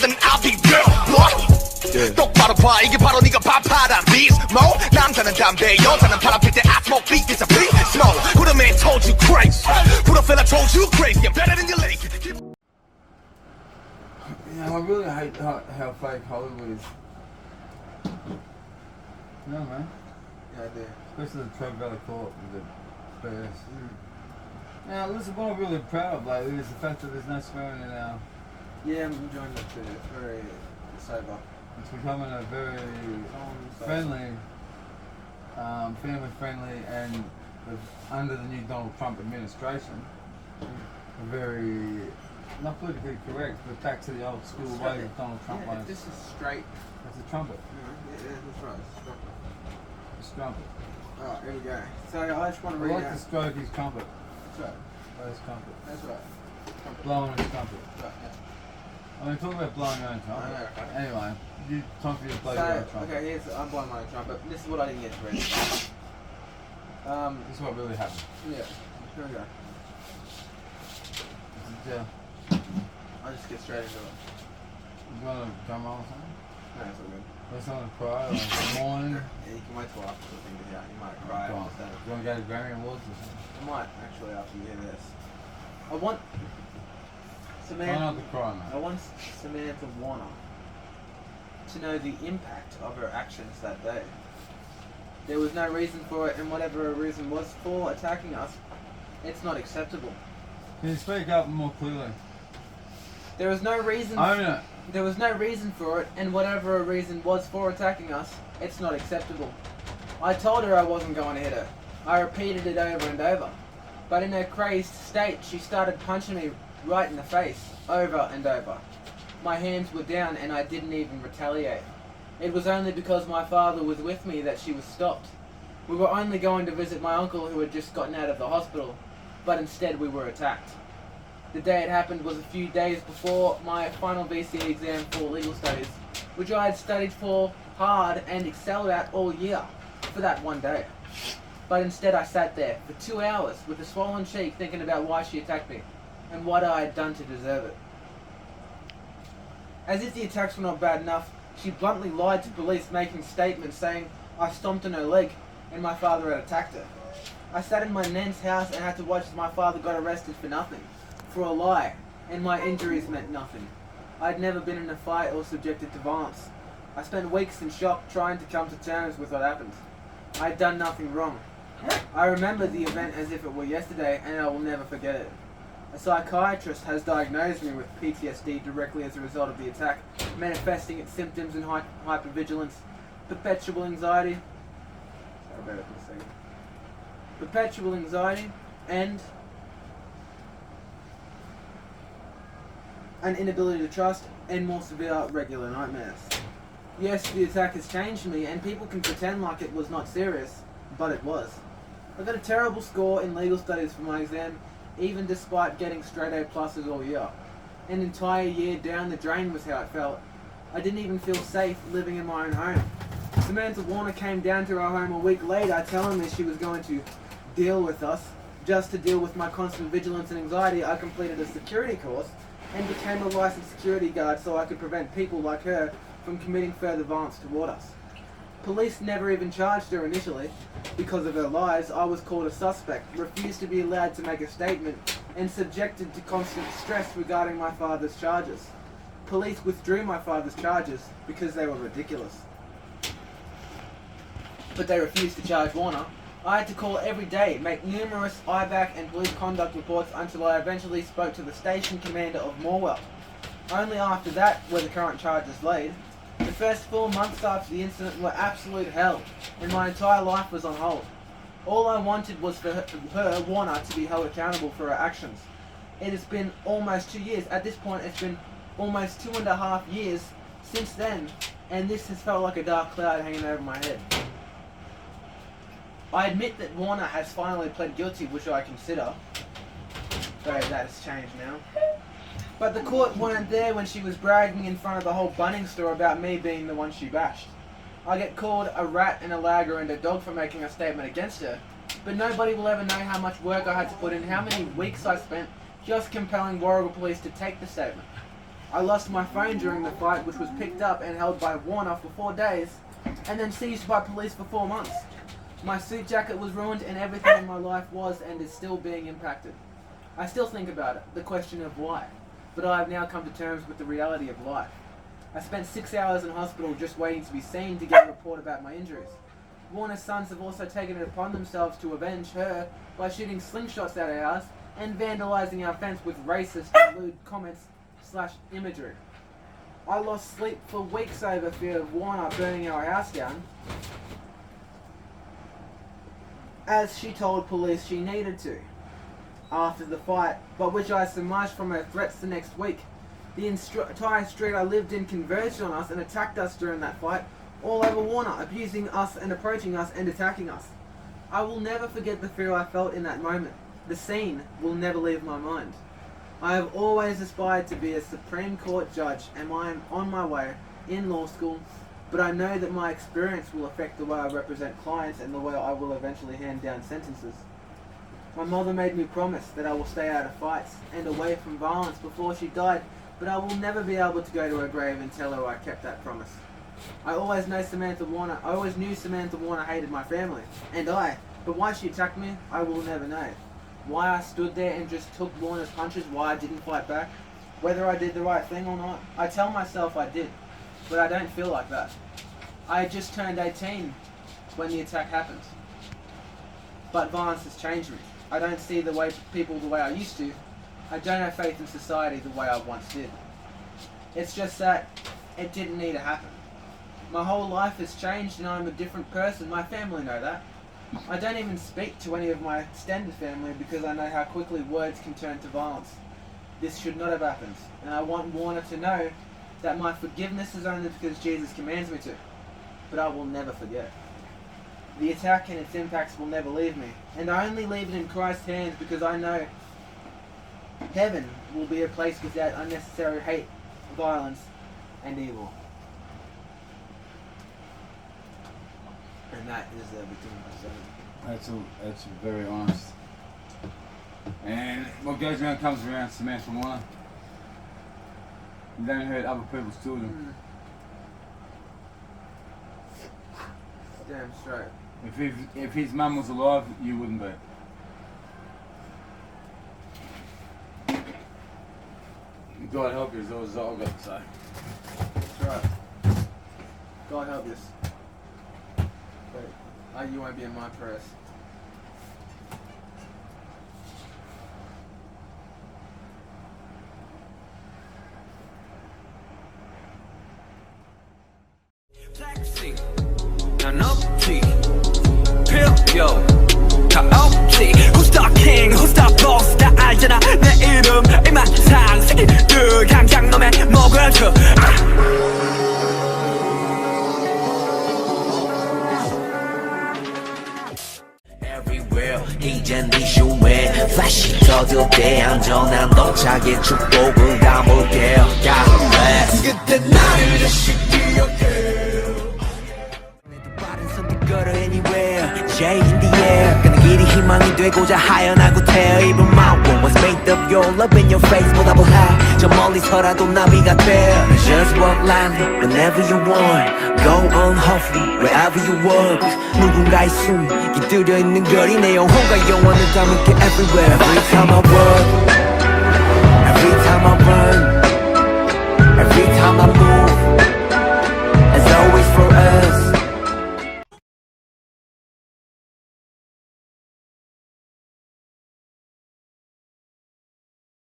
then I'll be real. What? 똑바로 봐 이게 바로 네가 밥하란 비스모 남자는 담배 여자는 바람 필 때 I smoke beat it's a beat smoke Who the man told you crazy? Who the fella told you crazy? I'm better than your lake. Yeah, I really hate how fake Hollywood is. No, man. Yeah, I do. Especially the Trent Valley Court with the Bears. Now, listen, what I'm really proud of lately is the fact that there's no swearing in our... Yeah, I'm enjoying that too. It's very sober. It's becoming a very friendly, family-friendly, and under the new Donald Trump administration, a very, not politically correct, but back to the old school way of Donald Trump ways. This is straight. That's a trumpet. Yeah, that's right. It's a trumpet. Alright, here we go. So I just want to read I like out. to stroke his trumpet. That's right. Play his trumpet. That's right. Blowing his trumpet. That's right, yeah. I mean, talking about blowing your own trumpet. I know, okay. Anyway, time for you to blow your own trumpet. Okay, I'm blowing my own trumpet. This is what I didn't get to read. This is what really happened. Yeah. Here we go. Yeah. I'll just get straight into it. You want a drum roll or something? No, it's all good. Or someone cry, or good morning? Yeah, you can wait till after the thing is out. You might cry. Go on. Do you want to go to Grammy Awards or something? I might actually after you hear this. I want Try not to cry, mate. I want Samantha Warner to know the impact of her actions that day. There was no reason for it, and whatever her reason was for attacking us, it's not acceptable. Can you speak up more clearly? There was no reason. Own it. There was no reason for it, and whatever her reason was for attacking us, it's not acceptable. I told her I wasn't going to hit her. I repeated it over and over. But in her crazed state, she started punching me right in the face, over and over. My hands were down and I didn't even retaliate. It was only because my father was with me that she was stopped. We were only going to visit my uncle who had just gotten out of the hospital, but instead we were attacked. The day it happened was a few days before my final VCE exam for legal studies, which I had studied for hard and excelled at all year, for that one day. But instead I sat there for 2 hours with a swollen cheek thinking about why she attacked me and what I had done to deserve it. As if the attacks were not bad enough, she bluntly lied to police, making statements saying I stomped on her leg and my father had attacked her. I sat in my nan's house and had to watch as my father got arrested for nothing, for a lie, and my injuries meant nothing. I had never been in a fight or subjected to violence. I spent weeks in shock trying to come to terms with what happened. I had done nothing wrong. I remember the event as if it were yesterday, and I will never forget it. A psychiatrist has diagnosed me with PTSD directly as a result of the attack, manifesting its symptoms in hypervigilance, perpetual anxiety, and an inability to trust, and more severe regular nightmares. Yes, the attack has changed me, and people can pretend like it was not serious, but it was. I got a terrible score in legal studies for my exam, even despite getting straight A pluses all year. An entire year down the drain was how it felt. I didn't even feel safe living in my own home. Samantha Warner came down to our home a week later telling me she was going to deal with us. Just to deal with my constant vigilance and anxiety, I completed a security course and became a licensed security guard so I could prevent people like her from committing further violence toward us. Police never even charged her initially. Because of her lies, I was called a suspect, refused to be allowed to make a statement, and subjected to constant stress regarding my father's charges. Police withdrew my father's charges because they were ridiculous. But they refused to charge Warner. I had to call every day, make numerous IVAC and police conduct reports until I eventually spoke to the station commander of Morwell. Only after that were the current charges laid. The first 4 months after the incident were absolute hell, and my entire life was on hold. All I wanted was for her, Warner, to be held accountable for her actions. It has been almost 2 years. At this point, it's been almost 2.5 years since then, and this has felt like a dark cloud hanging over my head. I admit that Warner has finally pled guilty, which I consider, though that has changed now. But the court weren't there when she was bragging in front of the whole Bunnings store about me being the one she bashed. I get called a rat and a lagger and a dog for making a statement against her, but nobody will ever know how much work I had to put in, how many weeks I spent just compelling Warrigal Police to take the statement. I lost my phone during the fight, which was picked up and held by Warner for 4 days, and then seized by police for 4 months. My suit jacket was ruined, and everything in my life was and is still being impacted. I still think about it, the question of why, but I have now come to terms with the reality of life. I spent 6 hours in hospital just waiting to be seen to get a report about my injuries. Warner's sons have also taken it upon themselves to avenge her by shooting slingshots at our house and vandalizing our fence with racist and lewd comments/imagery. I lost sleep for weeks over fear of Warner burning our house down, as she told police she needed to after the fight, but which I surmised from her threats the next week. The entire street I lived in converged on us and attacked us during that fight, all over Warner, abusing us and approaching us and attacking us. I will never forget the fear I felt in that moment. The scene will never leave my mind. I have always aspired to be a Supreme Court judge, and I am on my way in law school, but I know that my experience will affect the way I represent clients and the way I will eventually hand down sentences. My mother made me promise that I will stay out of fights and away from violence before she died, but I will never be able to go to her grave and tell her I kept that promise. I always knew Samantha Warner hated my family, but why she attacked me, I will never know. Why I stood there and just took Warner's punches, why I didn't fight back, whether I did the right thing or not. I tell myself I did, but I don't feel like that. I had just turned 18 when the attack happened, but violence has changed me. I don't see people the way I used to. I don't have faith in society the way I once did. It's just that it didn't need to happen. My whole life has changed and I'm a different person. My family know that. I don't even speak to any of my extended family because I know how quickly words can turn to violence. This should not have happened, and I want Warner to know that my forgiveness is only because Jesus commands me to, but I will never forget. The attack and its impacts will never leave me, and I only leave it in Christ's hands because I know heaven will be a place without unnecessary hate, violence, and evil. And that is everything I said. That's very honest. And what goes around comes around, Samantha Warner. You don't hurt other people's children. Damn straight. If his mum was alive, you wouldn't be. God help you is all I've got to say. That's right. God help you. But you won't be in my prayers. 난 없지 필요 다 없지 Who's the king, who's the boss 다 알잖아 내 이름 이만상 새끼들 당장 놈의 목을 쳐 Everywhere 이젠 이슈에 Flash 터질 때 안전한 동작의 축복을 담을게요 God bless 그때 나를 다시 기억해 Go to anywhere, J in the air 가는 길이 희망이 되고자 하연하고 태어 Even my world was made of your love in your face 보다 high 저 멀리서라도 나비가 돼 Just walk lightly whenever you want Go on hopefully wherever you walk 누군가의 숨이 깃들여 있는 거리 내 영혼과 영원을 담을게 everywhere Every time I walk Every time I run Every time I move